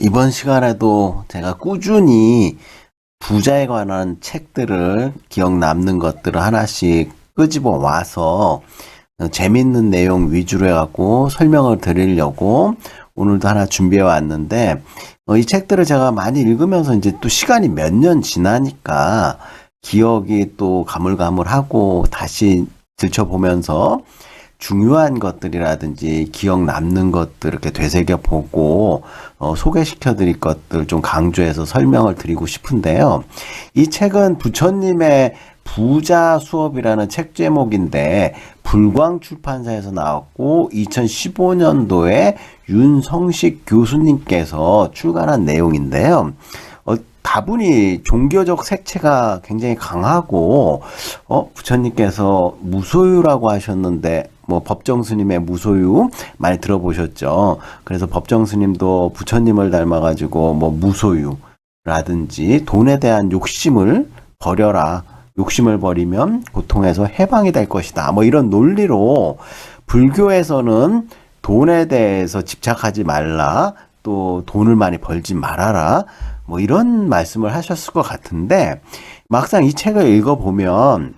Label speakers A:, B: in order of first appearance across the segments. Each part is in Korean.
A: 이번 시간에도 제가 꾸준히 부자에 관한 책들을 기억 남는 것들을 하나씩 끄집어 와서 재밌는 내용 위주로 해갖고 설명을 드리려고 오늘도 하나 준비해 왔는데, 이 책들을 제가 많이 읽으면서 이제 또 시간이 몇 년 지나니까 기억이 또 가물가물하고 다시 들춰보면서 중요한 것들이라든지 기억 남는 것들 이렇게 되새겨 보고 소개시켜 드릴 것들 좀 강조해서 설명을 드리고 싶은데요. 이 책은 부처님의 부자 수업이라는 책 제목인데 불광 출판사에서 나왔고 2015년도에 윤성식 교수님께서 출간한 내용인데요. 다분히 종교적 색채가 굉장히 강하고 부처님께서 무소유라고 하셨는데 법정 스님의 무소유 많이 들어보셨죠. 그래서 법정 스님도 부처님을 닮아가지고 무소유라든지 돈에 대한 욕심을 버려라. 욕심을 버리면 고통에서 해방이 될 것이다. 이런 논리로 불교에서는 돈에 대해서 집착하지 말라. 또 돈을 많이 벌지 말아라. 이런 말씀을 하셨을 것 같은데 막상 이 책을 읽어보면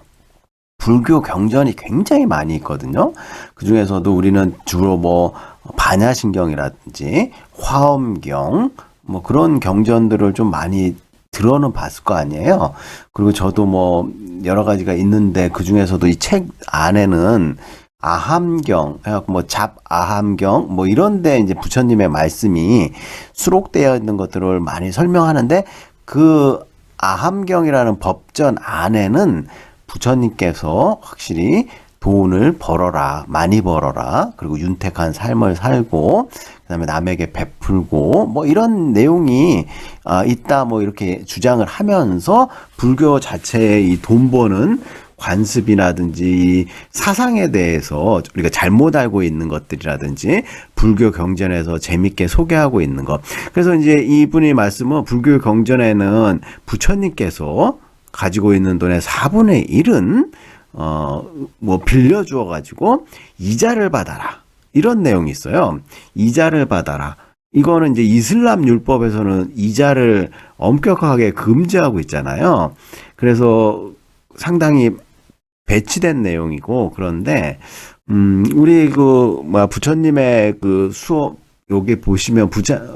A: 불교 경전이 굉장히 많이 있거든요. 그 중에서도 우리는 주로 반야신경이라든지 화엄경 그런 경전들을 좀 많이 들어는 봤을 거 아니에요. 그리고 저도 여러 가지가 있는데 그 중에서도 이 책 안에는 아함경, 해갖고 잡아함경, 이런데 이제 부처님의 말씀이 수록되어 있는 것들을 많이 설명하는데 그 아함경이라는 법전 안에는 부처님께서 확실히 돈을 벌어라, 많이 벌어라, 그리고 윤택한 삶을 살고, 그 다음에 남에게 베풀고, 이런 내용이 있다, 이렇게 주장을 하면서 불교 자체의 이 돈 버는 관습이라든지 사상에 대해서 우리가 잘못 알고 있는 것들이라든지 불교 경전에서 재밌게 소개하고 있는 것. 그래서 이제 이분이 말씀은 불교 경전에는 부처님께서 가지고 있는 돈의 4분의 1은 빌려주어 가지고 이자를 받아라. 이런 내용이 있어요. 이자를 받아라. 이거는 이제 이슬람 율법에서는 이자를 엄격하게 금지하고 있잖아요. 그래서 상당히 배치된 내용이고, 그런데 우리 부처님의 그 수업 여기 보시면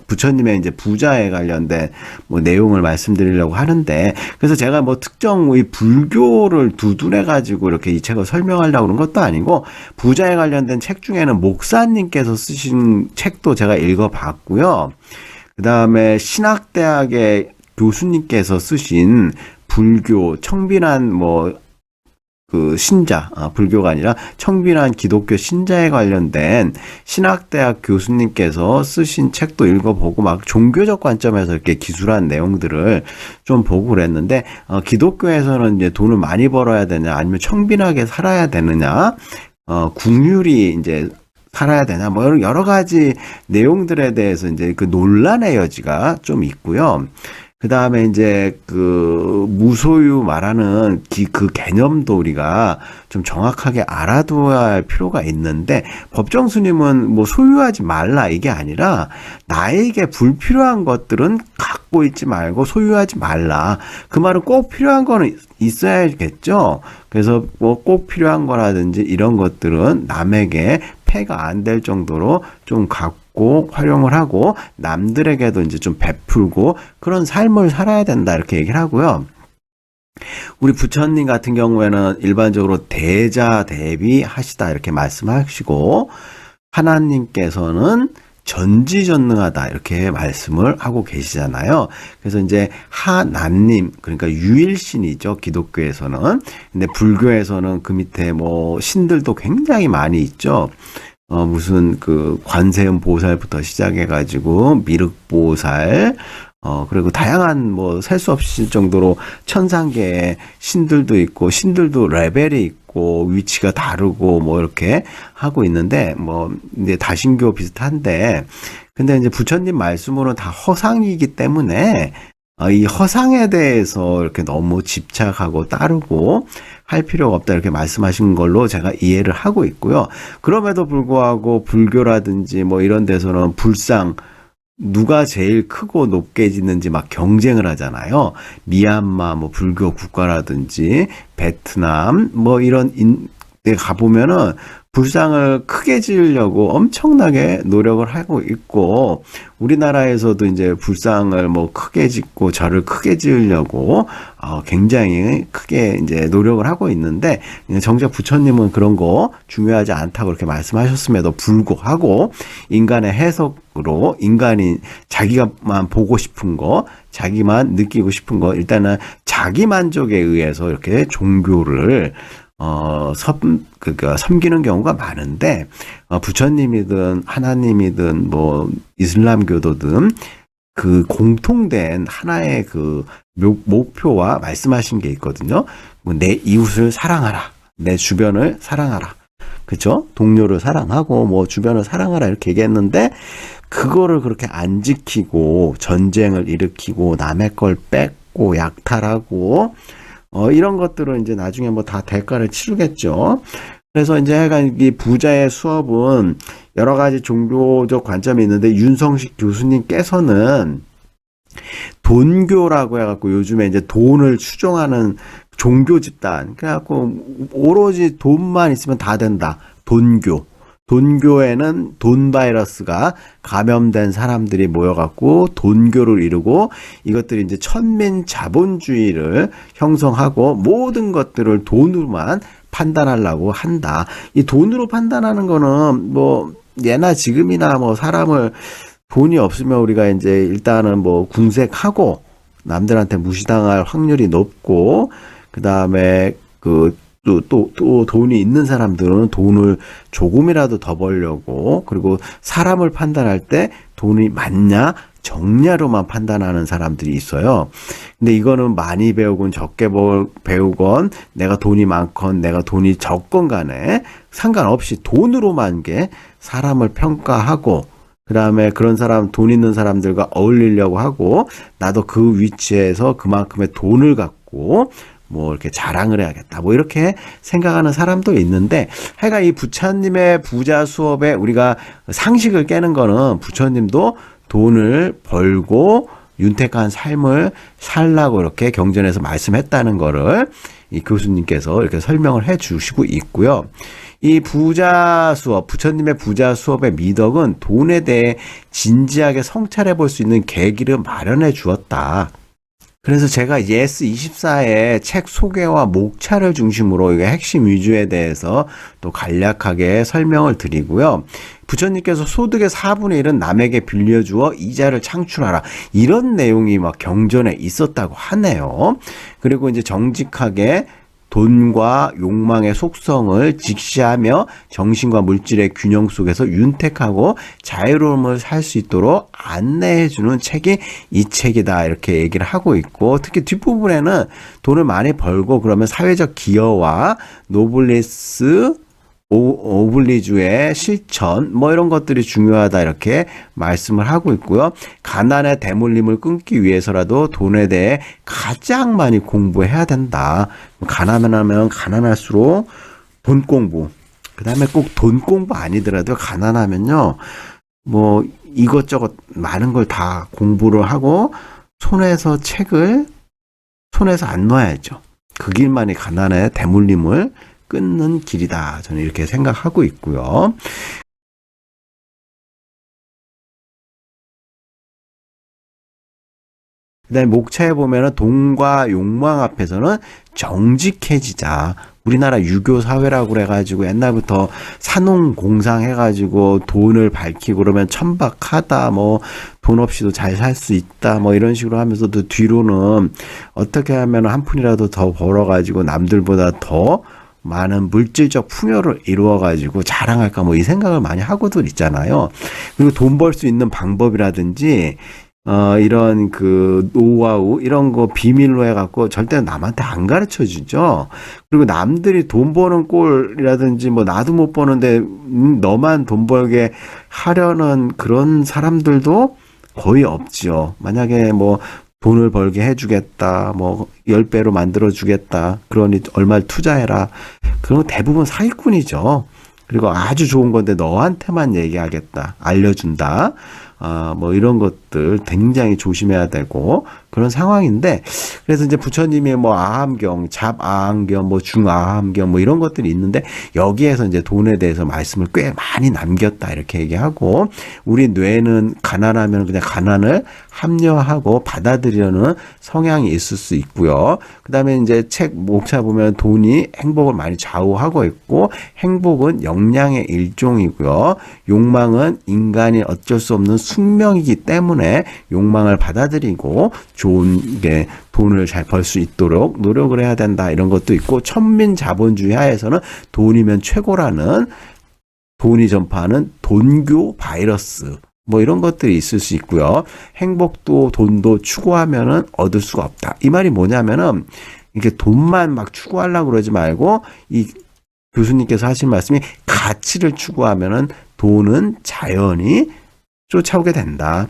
A: 부처님의 이제 부자에 관련된 내용을 말씀드리려고 하는데, 그래서 제가 특정 이 불교를 두둔해 가지고 이렇게 이 책을 설명하려고 그런 것도 아니고, 부자에 관련된 책 중에는 목사님께서 쓰신 책도 제가 읽어봤고요. 그 다음에 신학대학의 교수님께서 쓰신 불교 청빈한 신자, 불교가 아니라 청빈한 기독교 신자에 관련된 신학대학 교수님께서 쓰신 책도 읽어보고 종교적 관점에서 이렇게 기술한 내용들을 좀 보고 그랬는데, 기독교에서는 이제 돈을 많이 벌어야 되냐, 아니면 청빈하게 살아야 되느냐, 궁율이 이제 살아야 되냐, 여러 가지 내용들에 대해서 이제 그 논란의 여지가 좀 있고요. 그 다음에 이제 무소유 말하는 그 개념도 우리가 좀 정확하게 알아둬야 할 필요가 있는데, 법정 스님은 소유하지 말라 이게 아니라 나에게 불필요한 것들은 갖고 있지 말고 소유하지 말라. 그 말은 꼭 필요한 거는 있어야겠죠. 그래서 꼭 필요한 거라든지 이런 것들은 남에게 폐가 안 될 정도로 좀 갖고 활용을 하고 남들에게도 이제 좀 베풀고 그런 삶을 살아야 된다 이렇게 얘기를 하고요. 우리 부처님 같은 경우에는 일반적으로 대자 대비 하시다 이렇게 말씀하시고, 하나님께서는 전지전능하다 이렇게 말씀을 하고 계시잖아요. 그래서 이제 하나님, 그러니까 유일신이죠, 기독교에서는. 근데 불교에서는 그 밑에 신들도 굉장히 많이 있죠. 무슨 관세음 보살부터 시작해가지고 미륵보살, 그리고 다양한 셀 수 없을 정도로 천상계의 신들도 있고, 신들도 레벨이 있고 위치가 다르고 이렇게 하고 있는데, 이제 다신교 비슷한데, 근데 이제 부처님 말씀으로는 다 허상이기 때문에 이 허상에 대해서 이렇게 너무 집착하고 따르고 할 필요가 없다 이렇게 말씀하신 걸로 제가 이해를 하고 있고요. 그럼에도 불구하고 불교라든지 이런 데서는 불상 누가 제일 크고 높게 짓는지 막 경쟁을 하잖아요. 미얀마 뭐 불교 국가라든지 베트남 뭐 이런 데 가보면은 불상을 크게 지으려고 엄청나게 노력을 하고 있고, 우리나라에서도 이제 불상을 뭐 크게 짓고 절을 크게 지으려고 굉장히 크게 이제 노력을 하고 있는데, 정작 부처님은 그런 거 중요하지 않다고 그렇게 말씀하셨음에도 불구하고 인간의 해석으로 인간이 자기가만 보고 싶은 거, 자기만 느끼고 싶은 거, 일단은 자기 만족에 의해서 이렇게 종교를 섬기는 경우가 많은데, 부처님이든 하나님이든 뭐 이슬람교도든 그 공통된 하나의 그 목표와 말씀하신 게 있거든요. 내 이웃을 사랑하라. 내 주변을 사랑하라. 그쵸? 동료를 사랑하고 뭐 주변을 사랑하라 이렇게 얘기했는데, 그거를 그렇게 안 지키고 전쟁을 일으키고 남의 걸 뺏고 약탈하고 이런 것들은 이제 나중에 뭐 다 대가를 치르겠죠. 그래서 이제 약간 이 부자의 수업은 여러 가지 종교적 관점이 있는데, 윤성식 교수님께서는 돈교라고 해갖고 요즘에 이제 돈을 추종하는 종교 집단, 그래갖고 오로지 돈만 있으면 다 된다. 돈교. 돈교에는 돈 바이러스가 감염된 사람들이 모여갖고 돈교를 이루고, 이것들이 이제 천민 자본주의를 형성하고 모든 것들을 돈으로만 판단하려고 한다. 이 돈으로 판단하는 거는 뭐 예나 지금이나 뭐 사람을 돈이 없으면 우리가 이제 일단은 뭐 궁색하고 남들한테 무시당할 확률이 높고, 그 다음에 또 돈이 있는 사람들은 돈을 조금이라도 더 벌려고, 그리고 사람을 판단할 때 돈이 많냐 적냐로만 판단하는 사람들이 있어요. 근데 이거는 많이 배우건 적게 배우건 내가 돈이 많건 내가 돈이 적건 간에 상관없이 돈으로만 게 사람을 평가하고, 그 다음에 그런 사람, 돈 있는 사람들과 어울리려고 하고, 나도 그 위치에서 그만큼의 돈을 갖고 뭐 이렇게 자랑을 해야겠다, 뭐 이렇게 생각하는 사람도 있는데, 하여간 이 부처님의 부자 수업에 우리가 상식을 깨는 거는, 부처님도 돈을 벌고 윤택한 삶을 살라고 이렇게 경전에서 말씀했다는 거를 이 교수님께서 이렇게 설명을 해 주시고 있고요. 이 부자 수업, 부처님의 부자 수업의 미덕은 돈에 대해 진지하게 성찰해 볼 수 있는 계기를 마련해 주었다. 그래서 제가 예스24의 책 소개와 목차를 중심으로 이게 핵심 위주에 대해서 또 간략하게 설명을 드리고요. 부처님께서 소득의 4분의 1은 남에게 빌려주어 이자를 창출하라, 이런 내용이 막 경전에 있었다고 하네요. 그리고 이제 정직하게 돈과 욕망의 속성을 직시하며 정신과 물질의 균형 속에서 윤택하고 자유로움을 살 수 있도록 안내해주는 책이 이 책이다, 이렇게 얘기를 하고 있고, 특히 뒷부분에는 돈을 많이 벌고 그러면 사회적 기여와 노블리스 오블리주의 실천 뭐 이런 것들이 중요하다, 이렇게 말씀을 하고 있고요. 가난의 대물림을 끊기 위해서라도 돈에 대해 가장 많이 공부해야 된다. 가난하면 가난할수록 돈 공부, 그 다음에 꼭 돈 공부 아니더라도 가난하면요 뭐 이것저것 많은 걸 다 공부를 하고 손에서 책을 손에서 안 놔야죠. 그 길만이 가난의 대물림을 끊는 길이다, 저는 이렇게 생각하고 있고요. 그다음에 목차에 보면은 돈과 욕망 앞에서는 정직해지자. 우리나라 유교 사회라고 그래가지고 옛날부터 산농공상 해가지고 돈을 밝히고 그러면 천박하다, 뭐 돈 없이도 잘 살 수 있다, 뭐 이런 식으로 하면서도 뒤로는 어떻게 하면 한 푼이라도 더 벌어가지고 남들보다 더 많은 물질적 풍요를 이루어가지고 자랑할까, 뭐 이 생각을 많이 하고들 있잖아요. 그리고 돈 벌 수 있는 방법이라든지 이런 그 노하우 이런 거 비밀로 해갖고 절대 남한테 안 가르쳐 주죠. 그리고 남들이 돈 버는 꼴이라든지 뭐 나도 못 버는데 너만 돈 벌게 하려는 그런 사람들도 거의 없죠. 만약에 뭐 돈을 벌게 해주겠다, 뭐 10배로 만들어주겠다, 그러니 얼마를 투자해라, 그런 거 대부분 사기꾼이죠. 그리고 아주 좋은 건데 너한테만 얘기하겠다, 알려준다, 뭐 이런 것들 굉장히 조심해야 되고 그런 상황인데, 그래서 이제 부처님이 뭐 아함경, 잡아함경, 뭐 중아함경 뭐 이런 것들이 있는데 여기에서 이제 돈에 대해서 말씀을 꽤 많이 남겼다 이렇게 얘기하고, 우리 뇌는 가난하면 그냥 가난을 합리화하고 받아들이려는 성향이 있을 수 있고요. 그 다음에 이제 책 목차 보면 돈이 행복을 많이 좌우하고 있고, 행복은 역량의 일종이고요. 욕망은 인간이 어쩔 수 없는 숙명이기 때문에 욕망을 받아들이고 좋은 게 돈을 잘 벌 수 있도록 노력을 해야 된다 이런 것도 있고, 천민자본주의 하에서는 돈이면 최고라는, 돈이 전파하는 돈교 바이러스 뭐 이런 것들이 있을 수 있고요. 행복도 돈도 추구하면은 얻을 수가 없다. 이 말이 뭐냐면은 이렇게 돈만 막 추구하려고 그러지 말고, 이 교수님께서 하신 말씀이 가치를 추구하면은 돈은 자연히 쫓아오게 된다.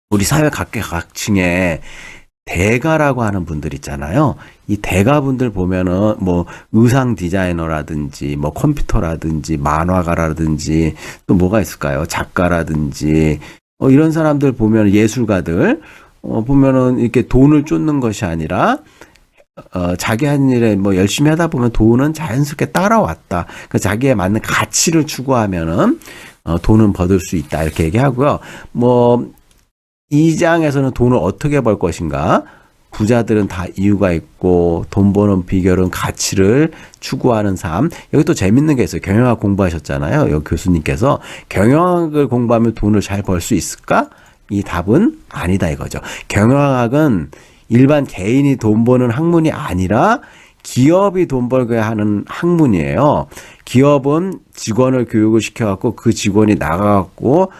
A: 우리 사회 각계각층에 대가라고 하는 분들 있잖아요. 이 대가분들 보면은 뭐 의상 디자이너라든지 뭐 컴퓨터라든지 만화가라든지 또 뭐가 있을까요? 작가라든지 이런 사람들 보면, 예술가들 보면은 이렇게 돈을 쫓는 것이 아니라 자기 한 일에 뭐 열심히 하다 보면 돈은 자연스럽게 따라왔다. 그 자기에 맞는 가치를 추구하면은 돈은 벌을 수 있다 이렇게 얘기하고요. 뭐 이 장에서는 돈을 어떻게 벌 것인가? 부자들은 다 이유가 있고, 돈 버는 비결은 가치를 추구하는 삶. 여기 또 재밌는 게 있어요. 경영학 공부하셨잖아요. 여기 교수님께서 경영학을 공부하면 돈을 잘 벌 수 있을까? 이 답은 아니다 이거죠. 경영학은 일반 개인이 돈 버는 학문이 아니라 기업이 돈 벌게 하는 학문이에요. 기업은 직원을 교육을 시켜갖고 그 직원이 나가갖고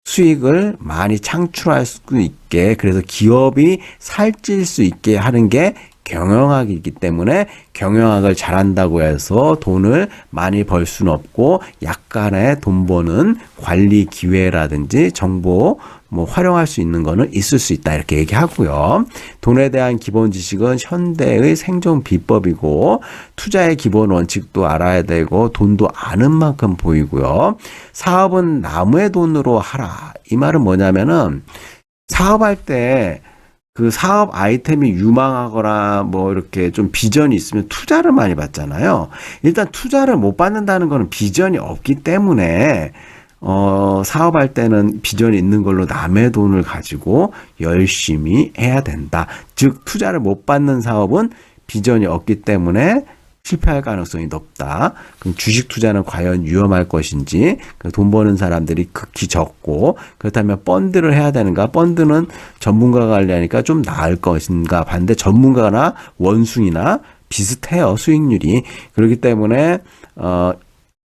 A: 수익을 많이 창출할 수 있게, 그래서 기업이 살찔 수 있게 하는 게 경영학이기 때문에, 경영학을 잘한다고 해서 돈을 많이 벌 수는 없고, 약간의 돈 버는 관리 기회라든지 정보 뭐 활용할 수 있는 거는 있을 수 있다 이렇게 얘기하고요. 돈에 대한 기본 지식은 현대의 생존 비법이고, 투자의 기본 원칙도 알아야 되고, 돈도 아는 만큼 보이고요. 사업은 남의 돈으로 하라. 이 말은 뭐냐면은, 사업할 때 그 사업 아이템이 유망하거나 뭐 이렇게 좀 비전이 있으면 투자를 많이 받잖아요. 일단 투자를 못 받는다는 거는 비전이 없기 때문에 사업할 때는 비전이 있는 걸로 남의 돈을 가지고 열심히 해야 된다. 즉 투자를 못 받는 사업은 비전이 없기 때문에 실패할 가능성이 높다. 그럼 주식 투자는 과연 위험할 것인지, 돈 버는 사람들이 극히 적고, 그렇다면 펀드를 해야 되는가? 펀드는 전문가가 관리하니까 좀 나을 것인가? 반대 전문가나 원숭이나 비슷해요, 수익률이. 그렇기 때문에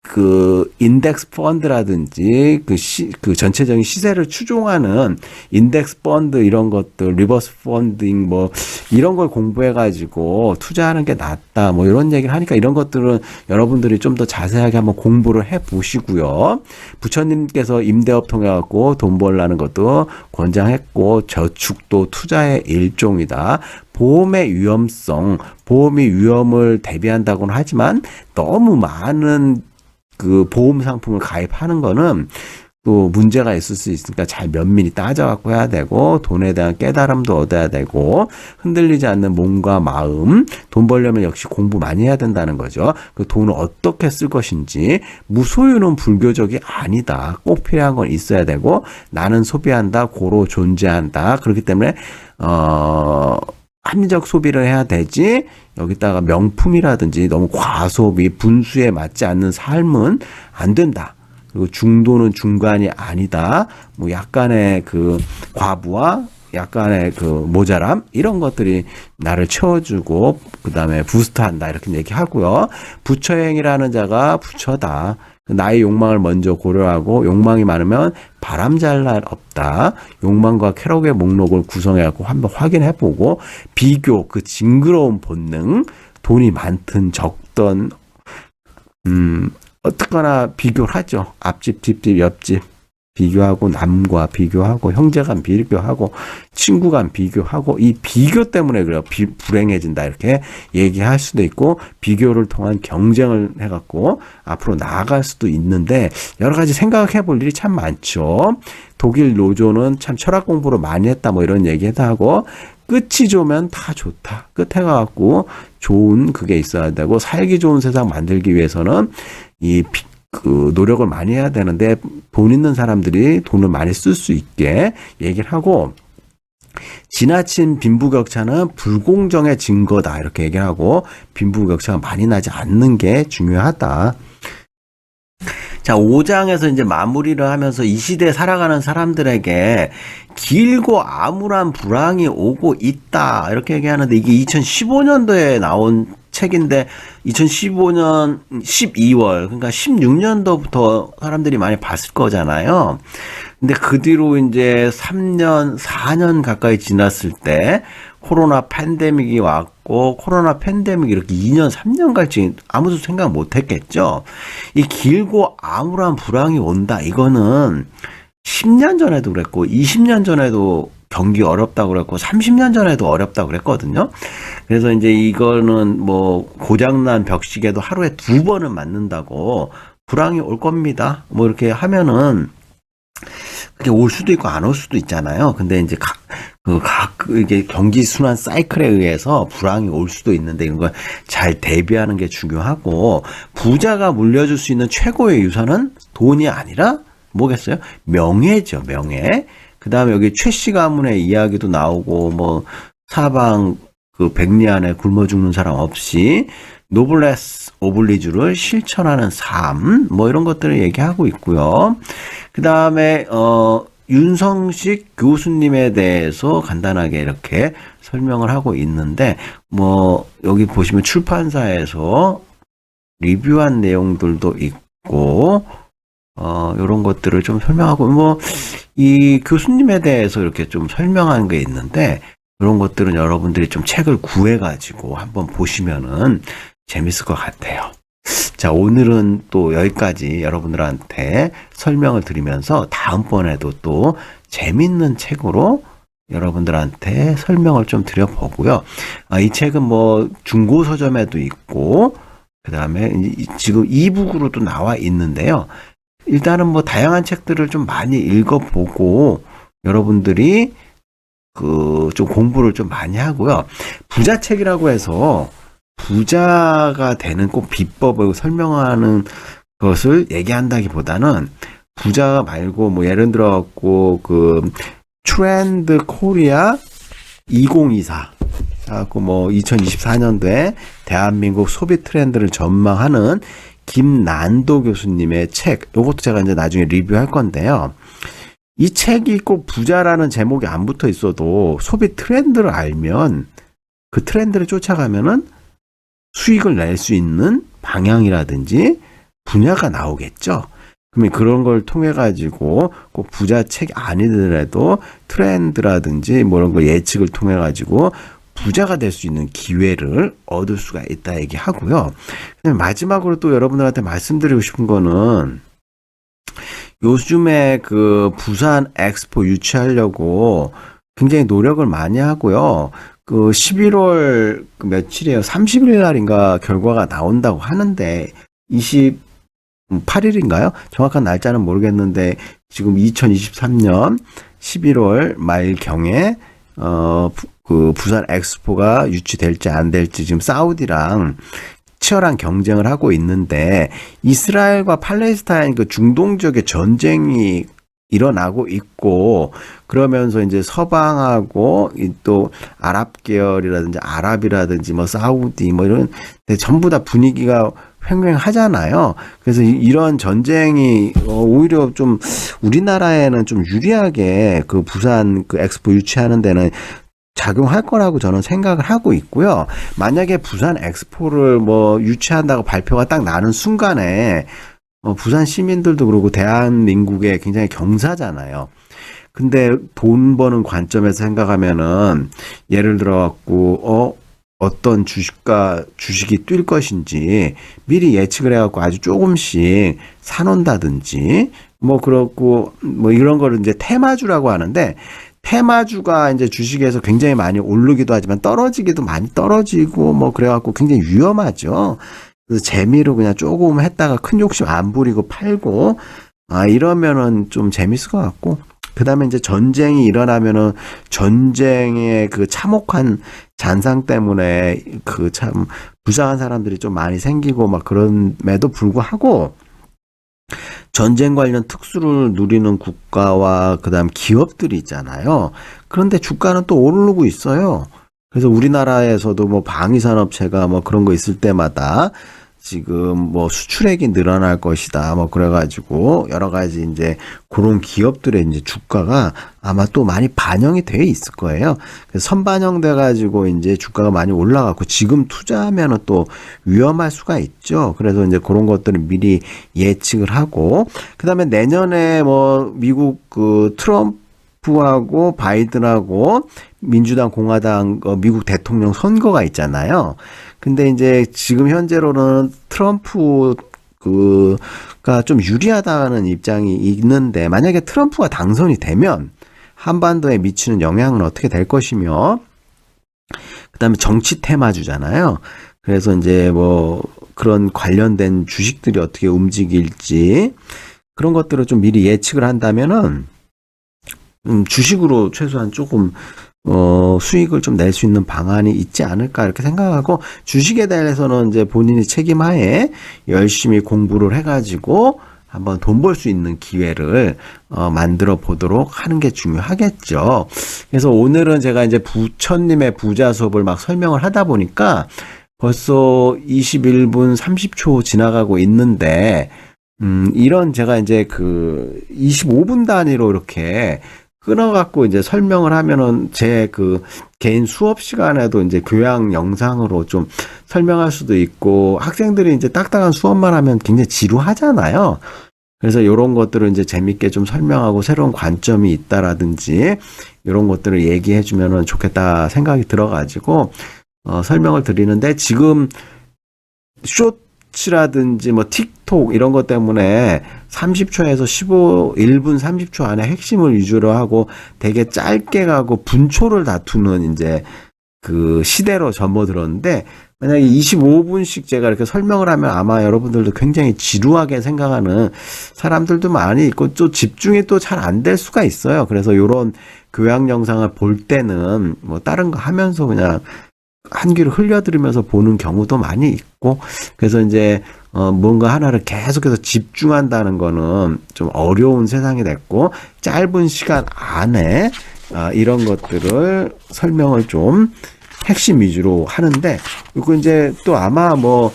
A: 그 인덱스 펀드라든지 그 전체적인 시세를 추종하는 인덱스 펀드 이런 것들, 리버스 펀딩 뭐 이런 걸 공부해 가지고 투자하는 게 낫다 뭐 이런 얘기를 하니까, 이런 것들은 여러분들이 좀 더 자세하게 한번 공부를 해 보시고요. 부처님께서 임대업 통해 갖고 돈 벌라는 것도 권장했고, 저축도 투자의 일종이다. 보험의 위험성, 보험이 위험을 대비한다고는 하지만 너무 많은 그 보험 상품을 가입하는 거는 또 문제가 있을 수 있으니까 잘 면밀히 따져갖고 해야 되고, 돈에 대한 깨달음도 얻어야 되고, 흔들리지 않는 몸과 마음, 돈 벌려면 역시 공부 많이 해야 된다는 거죠. 그 돈을 어떻게 쓸 것인지, 무소유는 불교적이 아니다. 꼭 필요한 건 있어야 되고, 나는 소비한다, 고로 존재한다. 그렇기 때문에 합리적 소비를 해야 되지, 여기다가 명품이라든지 너무 과소비, 분수에 맞지 않는 삶은 안 된다. 그리고 중도는 중간이 아니다. 뭐 약간의 그 과부와 약간의 그 모자람 이런 것들이 나를 채워주고 그 다음에 부스트한다 이렇게 얘기하고요. 부처행이라는 자가 부처다. 나의 욕망을 먼저 고려하고, 욕망이 많으면 바람잘 날 없다. 욕망과 쾌락의 목록을 구성해갖고 한번 확인해보고, 비교, 그 징그러운 본능, 돈이 많든 적든 어떻거나 비교를 하죠. 앞집, 뒷집, 옆집 비교하고, 남과 비교하고, 형제간 비교하고, 친구간 비교하고, 이 비교 때문에 그래요. 불행해진다 이렇게 얘기할 수도 있고, 비교를 통한 경쟁을 해갖고 앞으로 나아갈 수도 있는데, 여러 가지 생각해 볼 일이 참 많죠. 독일 노조는 참 철학 공부를 많이 했다 뭐 이런 얘기도 하고 끝이 좋으면 다 좋다. 끝에 가갖고 좋은 그게 있어야 되고 살기 좋은 세상 만들기 위해서는 그 노력을 많이 해야 되는데 돈 있는 사람들이 돈을 많이 쓸 수 있게 얘기를 하고 지나친 빈부격차는 불공정의 증거다 이렇게 얘기를 하고 빈부격차가 많이 나지 않는 게 중요하다. 자, 5장에서 이제 마무리를 하면서 이 시대에 살아가는 사람들에게 길고 암울한 불황이 오고 있다 이렇게 얘기하는데 이게 2015년도에 나온 책인데 2015년 12월 그러니까 16년도부터 사람들이 많이 봤을 거잖아요. 근데 그 뒤로 이제 3년, 4년 가까이 지났을 때 코로나 팬데믹이 왔고 코로나 팬데믹이 이렇게 2년, 3년 갈지 아무도 생각 못 했겠죠. 이 길고 암울한 불황이 온다. 이거는 10년 전에도 그랬고 20년 전에도 경기 어렵다고 그랬고 30년 전에도 어렵다고 그랬거든요. 그래서 이제 이거는 뭐 고장난 벽시계도 하루에 2번은 맞는다고 불황이 올 겁니다. 뭐 이렇게 하면은 그게 올 수도 있고 안 올 수도 있잖아요. 근데 이제 이게 경기 순환 사이클에 의해서 불황이 올 수도 있는데 이런 걸 잘 대비하는 게 중요하고 부자가 물려줄 수 있는 최고의 유산은 돈이 아니라 뭐겠어요? 명예죠, 명예. 그 다음에 여기 최씨 가문의 이야기도 나오고 뭐 사방 그 백리 안에 굶어 죽는 사람 없이 노블레스 오블리주를 실천하는 삶, 뭐 이런 것들을 얘기하고 있고요. 그 다음에 윤성식 교수님에 대해서 간단하게 이렇게 설명을 하고 있는데 뭐 여기 보시면 출판사에서 리뷰한 내용들도 있고 이런 것들을 좀 설명하고 뭐 이 교수님에 대해서 이렇게 좀 설명한 게 있는데 이런 것들은 여러분들이 좀 책을 구해가지고 한번 보시면은 재밌을 것 같아요. 자, 오늘은 또 여기까지 여러분들한테 설명을 드리면서 다음번에도 또 재밌는 책으로 여러분들한테 설명을 좀 드려보고요. 이 책은 뭐 중고 서점에도 있고 그 다음에 지금 이북으로도 나와 있는데요. 일단은 뭐 다양한 책들을 좀 많이 읽어보고 여러분들이 좀 공부를 좀 많이 하고요. 부자책이라고 해서 부자가 되는 꼭 비법을 설명하는 것을 얘기한다기보다는 부자 말고 뭐 예를 들어 갖고 그 트렌드 코리아 2024 하고 뭐 2024년도에 대한민국 소비 트렌드를 전망하는 김난도 교수님의 책, 요것도 제가 이제 나중에 리뷰할 건데요. 이 책이 꼭 부자라는 제목이 안 붙어 있어도 소비 트렌드를 알면 그 트렌드를 쫓아가면은 수익을 낼 수 있는 방향이라든지 분야가 나오겠죠. 그러면 그런 걸 통해 가지고 꼭 부자 책이 아니더라도 트렌드라든지 뭐 이런 거 예측을 통해 가지고 부자가 될 수 있는 기회를 얻을 수가 있다 얘기하고요. 마지막으로 또 여러분들한테 말씀드리고 싶은 거는 요즘에 그 부산 엑스포 유치하려고 굉장히 노력을 많이 하고요. 그 11월 그 며칠이에요? 30일 날인가 결과가 나온다고 하는데 28일인가요? 정확한 날짜는 모르겠는데 지금 2023년 11월 말경에 그 부산 엑스포가 유치될지 안 될지 지금 사우디랑 치열한 경쟁을 하고 있는데 이스라엘과 팔레스타인 그 중동 지역의 전쟁이 일어나고 있고 그러면서 이제 서방하고 또 아랍 계열이라든지 아랍이라든지 뭐 사우디 뭐 이런 전부 다 분위기가 횡행하잖아요. 그래서 이런 전쟁이 오히려 좀 우리나라에는 좀 유리하게 그 부산 그 엑스포 유치하는 데는 작용할 거라고 저는 생각을 하고 있고요. 만약에 부산 엑스포를 뭐 유치한다고 발표가 딱 나는 순간에 부산 시민들도 그러고 대한민국의 굉장히 경사잖아요. 근데 돈 버는 관점에서 생각하면은 예를 들어 갖고 어떤 주식이 뛸 것인지 미리 예측을 해갖고 아주 조금씩 사놓는다든지 뭐 그렇고 뭐 이런 거를 이제 테마주라고 하는데 테마주가 이제 주식에서 굉장히 많이 오르기도 하지만 떨어지기도 많이 떨어지고 뭐 그래갖고 굉장히 위험하죠. 그래서 재미로 그냥 조금 했다가 큰 욕심 안 부리고 팔고 이러면은 좀 재밌을 것 같고 그다음에 이제 전쟁이 일어나면은 전쟁의 그 참혹한 잔상 때문에 그 참 부상한 사람들이 좀 많이 생기고 막 그럼에도 불구하고 전쟁 관련 특수를 누리는 국가와 그다음 기업들이 있잖아요. 그런데 주가는 또 오르고 있어요. 그래서 우리나라에서도 뭐 방위산업체가 뭐 그런 거 있을 때마다 지금 뭐 수출액이 늘어날 것이다. 뭐 그래가지고 여러 가지 이제 그런 기업들의 이제 주가가 아마 또 많이 반영이 돼 있을 거예요. 그래서 선반영돼 가지고 이제 주가가 많이 올라가고 지금 투자하면은 또 위험할 수가 있죠. 그래서 이제 그런 것들을 미리 예측을 하고 그다음에 내년에 뭐 미국 그 트럼프하고 바이든하고 민주당 공화당 미국 대통령 선거가 있잖아요. 근데 이제 지금 현재로는 트럼프 그가 좀 유리하다는 입장이 있는데 만약에 트럼프가 당선이 되면 한반도에 미치는 영향은 어떻게 될 것이며 그다음에 정치 테마주잖아요. 그래서 이제 뭐 그런 관련된 주식들이 어떻게 움직일지 그런 것들을 좀 미리 예측을 한다면은 주식으로 최소한 조금 수익을 좀 낼 수 있는 방안이 있지 않을까 이렇게 생각하고 주식에 대해서는 이제 본인이 책임하에 열심히 공부를 해가지고 한번 돈 벌 수 있는 기회를 만들어 보도록 하는 게 중요하겠죠. 그래서 오늘은 제가 이제 부처님의 부자 수업을 막 설명을 하다 보니까 벌써 21분 30초 지나가고 있는데 이런 제가 이제 그 25분 단위로 이렇게 끊어갖고 이제 설명을 하면은 제 그 개인 수업 시간에도 이제 교양 영상으로 좀 설명할 수도 있고 학생들이 이제 딱딱한 수업만 하면 굉장히 지루하잖아요. 그래서 이런 것들을 이제 재밌게 좀 설명하고 새로운 관점이 있다라든지 이런 것들을 얘기해 주면은 좋겠다 생각이 들어가지고 설명을 드리는데 지금 쇼츠라든지 뭐 틱톡 이런 것 때문에 30초에서 1분 30초 안에 핵심을 위주로 하고 되게 짧게 가고 분초를 다투는 이제 그 시대로 접어들었는데 만약에 25분씩 제가 이렇게 설명을 하면 아마 여러분들도 굉장히 지루하게 생각하는 사람들도 많이 있고 또 집중이 또 잘 안 될 수가 있어요. 그래서 이런 교양 영상을 볼 때는 뭐 다른 거 하면서 그냥 한 귀를 흘려들으면서 보는 경우도 많이 있고 그래서 이제 뭔가 하나를 계속해서 집중한다는 거는 좀 어려운 세상이 됐고 짧은 시간 안에 이런 것들을 설명을 좀 핵심 위주로 하는데 그리고 이제 또 아마 뭐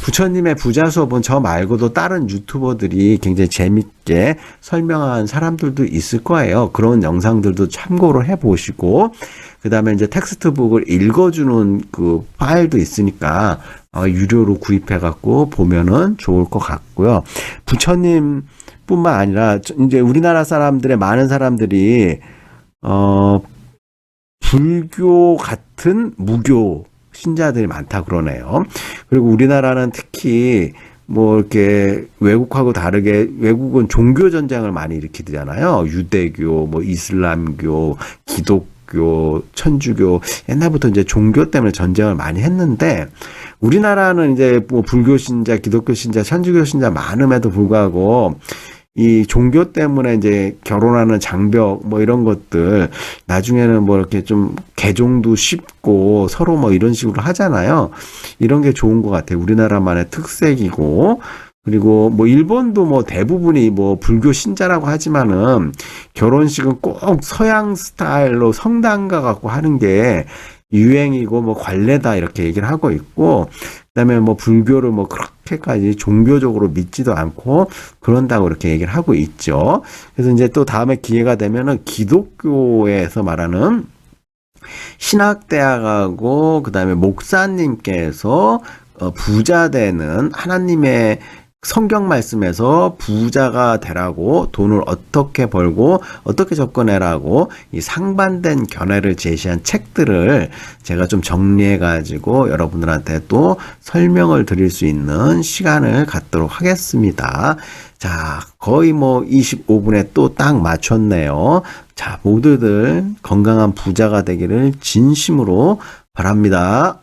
A: 부처님의 부자 수업은 저 말고도 다른 유튜버들이 굉장히 재밌게 설명한 사람들도 있을 거예요. 그런 영상들도 참고를 해 보시고 그 다음에 이제 텍스트북을 읽어주는 그 파일도 있으니까 유료로 구입해 갖고 보면은 좋을 것 같고요. 부처님 뿐만 아니라 이제 우리나라 사람들의 많은 사람들이 불교 같은 무교 신자들이 많다 그러네요. 그리고 우리나라는 특히 뭐 이렇게 외국하고 다르게 외국은 종교 전쟁을 많이 일으키잖아요. 유대교, 뭐 이슬람교, 기독교, 천주교 옛날부터 이제 종교 때문에 전쟁을 많이 했는데 우리나라는 이제 뭐 불교 신자, 기독교 신자, 천주교 신자 많음에도 불구하고 이 종교 때문에 이제 결혼하는 장벽 뭐 이런 것들 나중에는 뭐 이렇게 좀 개종도 쉽고 서로 뭐 이런 식으로 하잖아요. 이런 게 좋은 것 같아요. 우리나라만의 특색이고 그리고 뭐 일본도 뭐 대부분이 뭐 불교 신자라고 하지만은 결혼식은 꼭 서양 스타일로 성당 가 갖고 하는 게 유행이고 뭐 관례다 이렇게 얘기를 하고 있고 그다음에 뭐 불교를 뭐 그렇게까지 종교적으로 믿지도 않고 그런다고 이렇게 얘기를 하고 있죠. 그래서 이제 또 다음에 기회가 되면은 기독교에서 말하는 신학대학하고 그다음에 목사님께서 부자 되는 하나님의 성경 말씀에서 부자가 되라고 돈을 어떻게 벌고 어떻게 접근해라고 이 상반된 견해를 제시한 책들을 제가 좀 정리해 가지고 여러분들한테 또 설명을 드릴 수 있는 시간을 갖도록 하겠습니다. 자, 거의 뭐 25분에 또 딱 맞췄네요. 자, 모두들 건강한 부자가 되기를 진심으로 바랍니다.